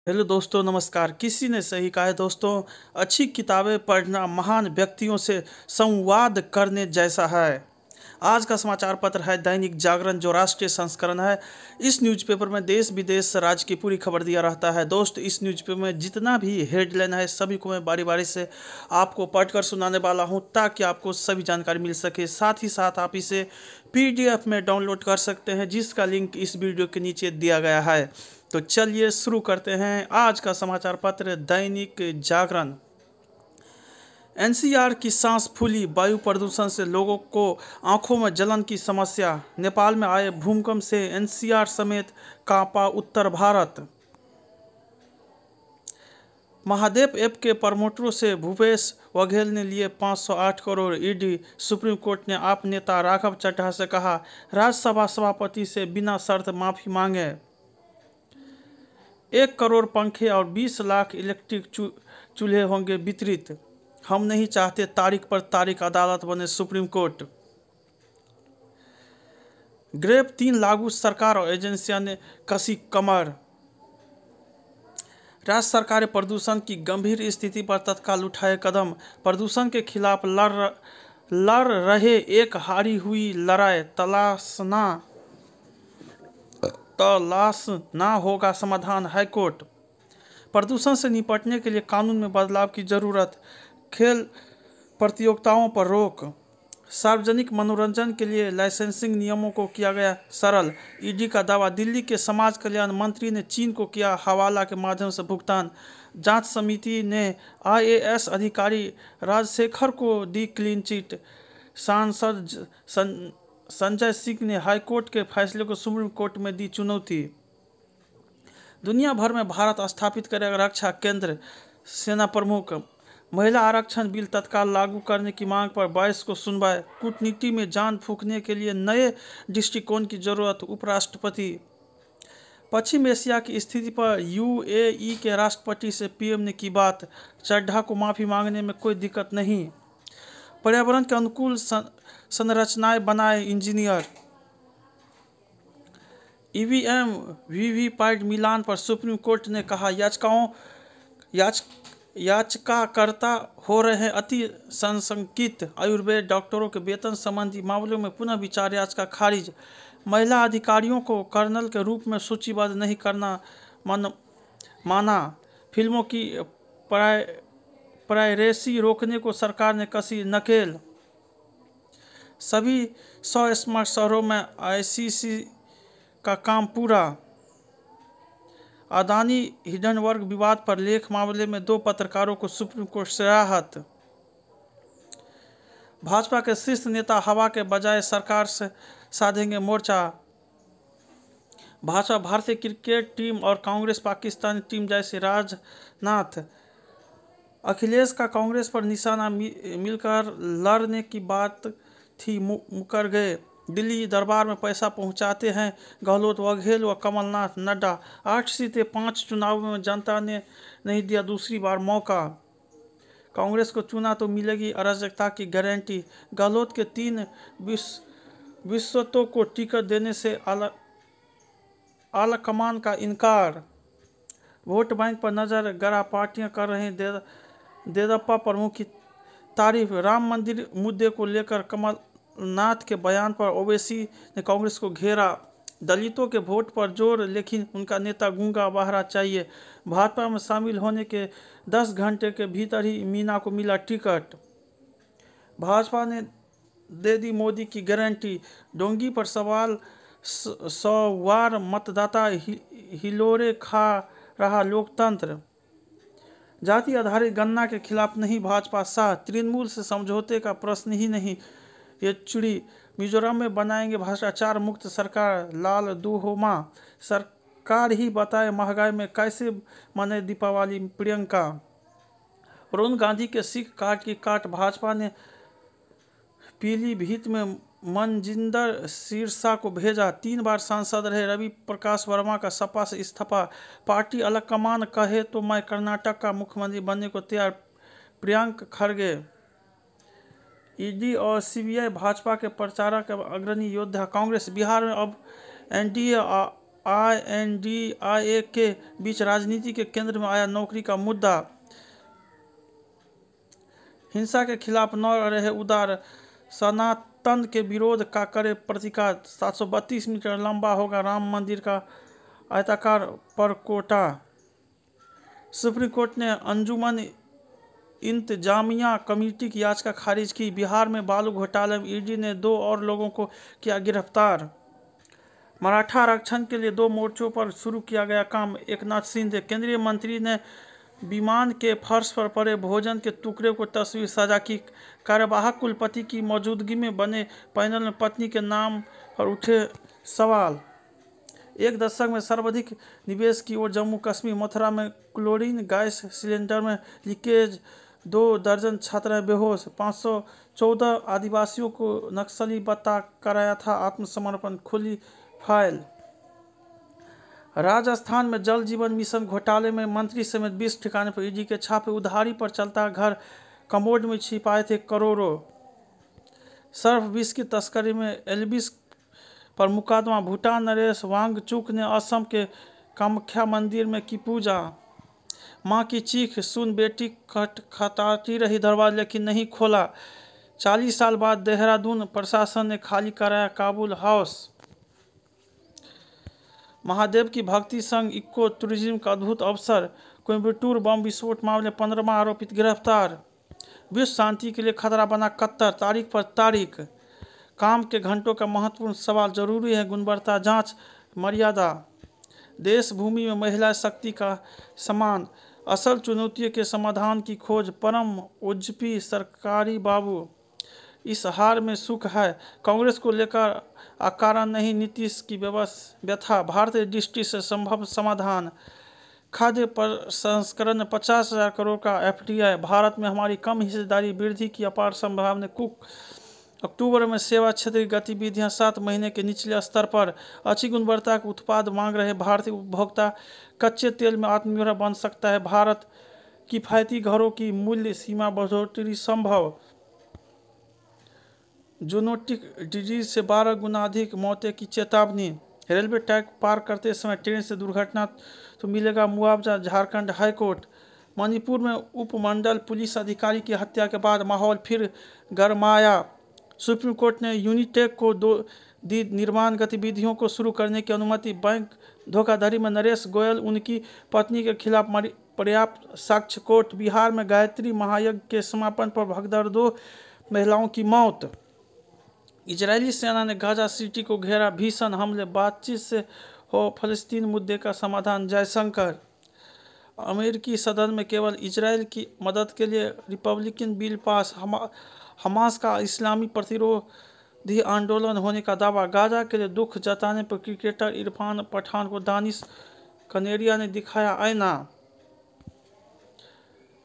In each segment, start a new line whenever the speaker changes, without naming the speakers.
Hello दोस्तों, नमस्कार। किसी ने सही कहा है दोस्तों, अच्छी किताबें पढ़ना महान व्यक्तियों से संवाद करने जैसा है। आज का समाचार पत्र है दैनिक जागरण, जो राष्ट्रीय संस्करण है। इस न्यूज़पेपर में देश विदेश राज्य की पूरी खबर दिया रहता है। दोस्त, इस न्यूज़पेपर में जितना भी हेडलाइन है सभी को मैं बारी बारी से आपको पढ़कर सुनाने वाला हूं, ताकि आपको सभी जानकारी मिल सके। साथ ही साथ आप इसे PDF में डाउनलोड कर सकते हैं, जिसका लिंक इस वीडियो के नीचे दिया गया है। तो चलिए शुरू करते हैं आज का समाचार पत्र दैनिक जागरण। NCR की सांस फूली, वायु प्रदूषण से लोगों को आंखों में जलन की समस्या। नेपाल में आए भूकंप से NCR समेत कांपा उत्तर भारत। महादेव ऐप के प्रमोटरों से भूपेश बघेल ने लिए 508 करोड़। ईडी सुप्रीम कोर्ट ने आप नेता राघव चड्ढा से कहा, राज्यसभा सभापति से बिना शर्त माफी मांगे। 1 करोड़ पंखे और 20 लाख इलेक्ट्रिक चूल्हे होंगे वितरित। हम नहीं चाहते तारीख पर तारीख अदालत बने सुप्रीम कोर्ट। ग्रेप 3 लागू, सरकार और एजेंसियां ने कसी कमर। राज्य सरकारें प्रदूषण की गंभीर स्थिति पर तत्काल उठाए कदम। प्रदूषण के खिलाफ लड़ रहे एक हारी हुई लड़ाई। तलाश ना होगा समाधान, हाईकोर्ट। प्रदूषण से निपटने के लिए कानून में बदलाव की जरूरत। खेल प्रतियोगिताओं पर रोक। सार्वजनिक मनोरंजन के लिए लाइसेंसिंग नियमों को किया गया सरल। ईडी का दावा, दिल्ली के समाज कल्याण मंत्री ने चीन को किया हवाला के माध्यम से भुगतान। जांच समिति ने IAS अधिकारी राजशेखर को दी क्लीन चिट। सांसद संजय सिंह ने हाईकोर्ट के फैसले को सुप्रीम कोर्ट में दी चुनौती। दुनिया भर में भारत स्थापित करेगा रक्षा केंद्र, सेना प्रमुख। महिला आरक्षण बिल तत्काल लागू करने की मांग पर 22 को सुनवाई। कूटनीति में जान फूंकने के लिए नए दृष्टिकोण की जरूरत, उपराष्ट्रपति। पश्चिम एशिया की स्थिति पर UAE के राष्ट्रपति से PM ने की बात। चड्ढा को माफी मांगने में कोई दिक्कत नहीं। पर्यावरण के अनुकूल संरचनाएं बनाए इंजीनियर। EVM वीवीपैट मिलान पर सुप्रीम कोर्ट ने कहा, याचिकाकर्ता हो रहे हैं अति संशंकित। आयुर्वेद डॉक्टरों के वेतन संबंधी मामलों में पुनः विचार याचिका खारिज। महिला अधिकारियों को कर्नल के रूप में सूचीबद्ध नहीं करना माना। फिल्मों की पायरेसी रोकने को सरकार ने कसी नकेल। सभी 100 स्मार्ट शहरों में ICC का काम पूरा। अदानी हिंडनबर्ग विवाद पर लेख मामले में 2 पत्रकारों को सुप्रीम कोर्ट से राहत। भाजपा के शीर्ष नेता हवा के बजाय सरकार से साधेंगे मोर्चा। भाजपा भारतीय क्रिकेट टीम और कांग्रेस पाकिस्तानी टीम जैसे। राजनाथ, अखिलेश का कांग्रेस पर निशाना मिलकर लड़ने की बात थी, मुकर गए। दिल्ली दरबार में पैसा पहुंचाते हैं गहलोत, बघेल व कमलनाथ। नड्डा, 8 सीटें 5 चुनावों में जनता ने नहीं दिया दूसरी बार मौका। कांग्रेस को चुना तो मिलेगी अराजकता की गारंटी। गहलोत के 3 विश्वस्तों को टिकट देने से आलाकमान का इनकार। वोट बैंक पर नजर गड़ा, पार्टियां कर रहे हैं देदप्पा प्रमुख की तारीफ। राम मंदिर मुद्दे को लेकर कमलनाथ के बयान पर ओवैसी ने कांग्रेस को घेरा। दलितों के वोट पर जोर, लेकिन उनका नेता गूंगा बहरा चाहिए। भाजपा में शामिल होने के 10 घंटे के भीतर ही मीना को मिला टिकट। भाजपा ने दे दी मोदी की गारंटी। डोंगी पर सवाल, 100 वार मतदाता हिलोरे खा रहा लोकतंत्र। जाति आधारित गणना के खिलाफ नहीं भाजपा शाह। तृणमूल से समझौते का प्रश्न ही नहीं। येचुरी, मिजोरम में बनाएंगे भ्रष्टाचार मुक्त सरकार। लाल दुहोमा, सरकार ही बताए महंगाई में कैसे मने दीपावली। प्रियंका, वरुण गांधी के सिख काट की काट। भाजपा ने पीलीभीत में मनजिंदर सिरसा को भेजा। 3 बार सांसद रहे रवि प्रकाश वर्मा का सपा से इस्तीफा। पार्टी अलकमान कहे तो मैं कर्नाटक का मुख्यमंत्री बनने को तैयार, प्रियंक खड़गे। ईडी और CBI भाजपा के प्रचारक एवं अग्रणी योद्धा। कांग्रेस, बिहार में अब NDA INDIA के बीच राजनीति के केंद्र में आया नौकरी का मुद्दा। हिंसा के खिलाफ न रहे उदार, सनातन के विरोध का करे प्रतिकार। 732 मीटर लंबा होगा राम मंदिर का आयताकार परकोटा। सुप्रीम कोर्ट ने अंजुमन इंतजामिया कमेटी की याचिका खारिज की। बिहार में बालू घोटाले में ईडी ने 2 और लोगों को किया गिरफ्तार। मराठा आरक्षण के लिए 2 मोर्चों पर शुरू किया गया काम। एकनाथ शिंदे। केंद्रीय मंत्री ने विमान के फर्श पर पड़े भोजन के टुकड़े को तस्वीर साझा की। कार्यवाहक कुलपति की मौजूदगी में बने पैनल में पत्नी के नाम पर उठे सवाल। 1 दशक में सर्वाधिक निवेश की ओर जम्मू कश्मीर। मथुरा में क्लोरीन गैस सिलेंडर में लीकेज, 2 दर्जन छात्राएं बेहोश। 514 आदिवासियों को नक्सली बता कराया था आत्मसमर्पण। खुली फाइल। राजस्थान में जल जीवन मिशन घोटाले में मंत्री समेत 20 ठिकाने पर ईडी के छापे। उधारी पर चलता घर कमोड में छिपाए थे करोड़ों। सर्फ विष की तस्करी में एल्विस पर मुकदमा। भूटान नरेश वांगचुक ने असम के कामाख्या मंदिर में की पूजा। मां की चीख सुन बेटी खटखटाती रही दरवाजा लेकिन नहीं खोला। 40 साल बाद देहरादून प्रशासन ने खाली कराया काबुल हाउस। महादेव की भक्ति संग इको टूरिज्म का अद्भुत अवसर। कोयम्बटूर बम विस्फोट मामले 15वां आरोपित गिरफ्तार। विश्व शांति के लिए खतरा बना कत्तर। तारीख पर तारीख। काम के घंटों का महत्वपूर्ण सवाल। जरूरी है गुणवत्ता जांच मर्यादा। देश भूमि में महिला शक्ति का समान। असल चुनौतियों के समाधान की खोज। परम ओजपी सरकारी बाबू। इस हार में सुख है। कांग्रेस को लेकर अकारण नहीं नीतीश की व्यथा। भारतीय दृष्टि से संभव समाधान। खाद्य प्रसंस्करण में 50,000 करोड़ का FDI। भारत में हमारी कम हिस्सेदारी वृद्धि की अपार संभावना। कुक। अक्टूबर में सेवा क्षेत्र की गतिविधियां 7 महीने के निचले स्तर पर। अच्छी गुणवत्ता के उत्पाद मांग रहे भारतीय उपभोक्ता। कच्चे तेल में आत्मनिर्भर बन सकता है भारत। किफायती घरों की मूल्य सीमा बढ़ोतरी संभव। जूनोटिक डिजीज से 12 गुना अधिक मौतें की चेतावनी। रेलवे ट्रैक पार करते समय ट्रेन से दुर्घटना तो मिलेगा मुआवजा। झारखंड हाईकोर्ट। मणिपुर में उपमंडल पुलिस अधिकारी की हत्या के बाद माहौल फिर गरमाया। सुप्रीम कोर्ट ने यूनिटेक को दी निर्माण गतिविधियों को शुरू करने की अनुमति। बैंक धोखाधड़ी में नरेश गोयल उनकी पत्नी के खिलाफ पर्याप्त साक्ष्य। कोर्ट। बिहार में गायत्री महायज्ञ के समापन पर भगदड़, 2 महिलाओं की मौत। इजरायली सेना ने गाजा सिटी को घेरा। भीषण हमले। बातचीत से हो फलस्तीन मुद्दे का समाधान। जयशंकर। अमेरिकी सदन में केवल इजरायल की मदद के लिए रिपब्लिकन बिल पास। हमास का इस्लामी प्रतिरोधी आंदोलन होने का दावा। गाजा के लिए दुख जताने पर क्रिकेटर इरफान पठान को दानिश कनेरिया ने दिखाया आईना।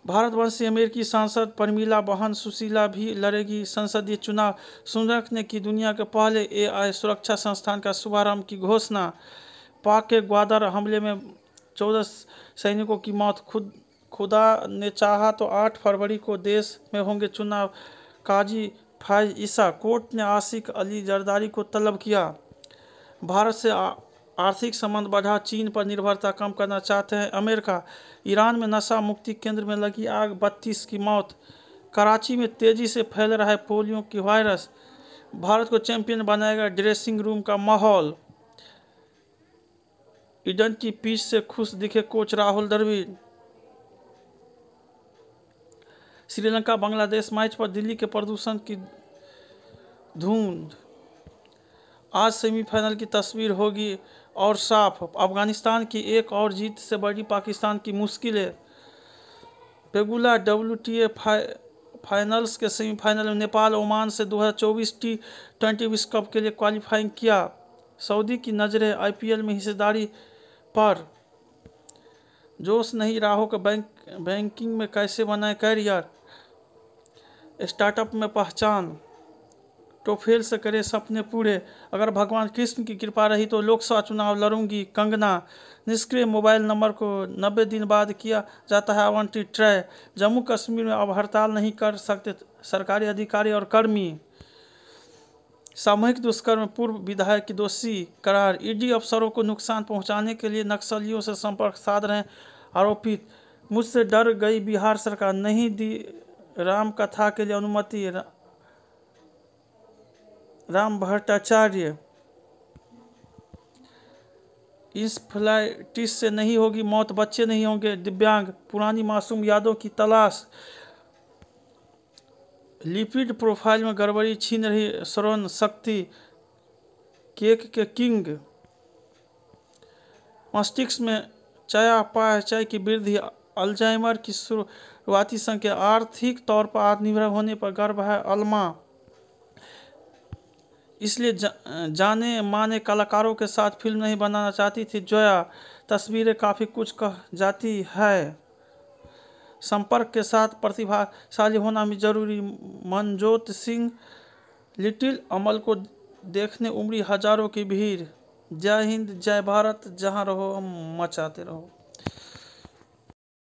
भारतवंशी अमेरिकी सांसद परमिला बहन सुशीला भी लड़ेगी संसदीय चुनाव। सुनक ने की दुनिया के पहले AI सुरक्षा संस्थान का शुभारंभ की घोषणा। पाक के ग्वादर हमले में 14 सैनिकों की मौत। खुदा ने चाहा तो 8 फरवरी को देश में होंगे चुनाव। काजी फाइज ईसा। कोर्ट ने आसिक अली जरदारी को तलब किया। भारत से आर्थिक संबंध बढ़ा। चीन पर निर्भरता कम करना चाहते हैं अमेरिका। ईरान में नशा मुक्ति केंद्र में लगी आग, 32 की मौत। कराची में तेजी से फैल रहा है पोलियो की वायरस। भारत को चैंपियन बनाएगा ड्रेसिंग रूम का माहौल। ईडन की पिच से खुश दिखे कोच राहुल द्रविड़। श्रीलंका बांग्लादेश मैच पर दिल्ली के प्रदूषण की धुंध। आज सेमीफाइनल की तस्वीर होगी और साफ। अफगानिस्तान की एक और जीत से बढ़ी पाकिस्तान की मुश्किलें। पेगुला WTA फाइनल्स के सेमीफाइनल में नेपाल ओमान से 2024 T20 विश्व कप के लिए क्वालिफाइंग किया। सऊदी की नज़रें IPL में हिस्सेदारी पर। जोश नहीं राहों का बैंकिंग में कैसे बनाए करियर। स्टार्टअप में पहचान। टोफेल से करे सपने पूरे। अगर भगवान कृष्ण की कृपा रही तो लोकसभा चुनाव लड़ूंगी कंगना। निष्क्रिय मोबाइल नंबर को 90 दिन बाद किया जाता है आवंटित ट्रय। जम्मू कश्मीर में अब हड़ताल नहीं कर सकते सरकारी अधिकारी और कर्मी। सामूहिक दुष्कर्म में पूर्व विधायक की दोषी करार। ईडी अफसरों को नुकसान पहुंचाने के लिए नक्सलियों से संपर्क साध रहे आरोपित। मुझसे डर गई बिहार सरकार, नहीं दी राम कथा के लिए अनुमति। राम भट्टाचार्य। इंसेफ्लाइटिस से नहीं होगी मौत, बच्चे नहीं होंगे दिव्यांग, पुरानी मासूम यादों की तलाश। लिपिड प्रोफाइल में गड़बड़ी छीन रही श्रवण शक्ति। केक के किंग। मस्तिष्क में चयापचय की वृद्धि। अल्जाइमर की शुरुआती संख्या। आर्थिक तौर पर आत्मनिर्भर होने पर गर्व है अल्मा, इसलिए जाने माने कलाकारों के साथ फिल्म नहीं बनाना चाहती थी जोया। तस्वीरें काफ़ी कुछ कह जाती है। संपर्क के साथ प्रतिभाशाली होना भी जरूरी। मनजोत सिंह। लिटिल अमल को देखने उमड़ी हजारों की भीड़। जय हिंद, जय भारत, जहां रहो हम मचाते रहो।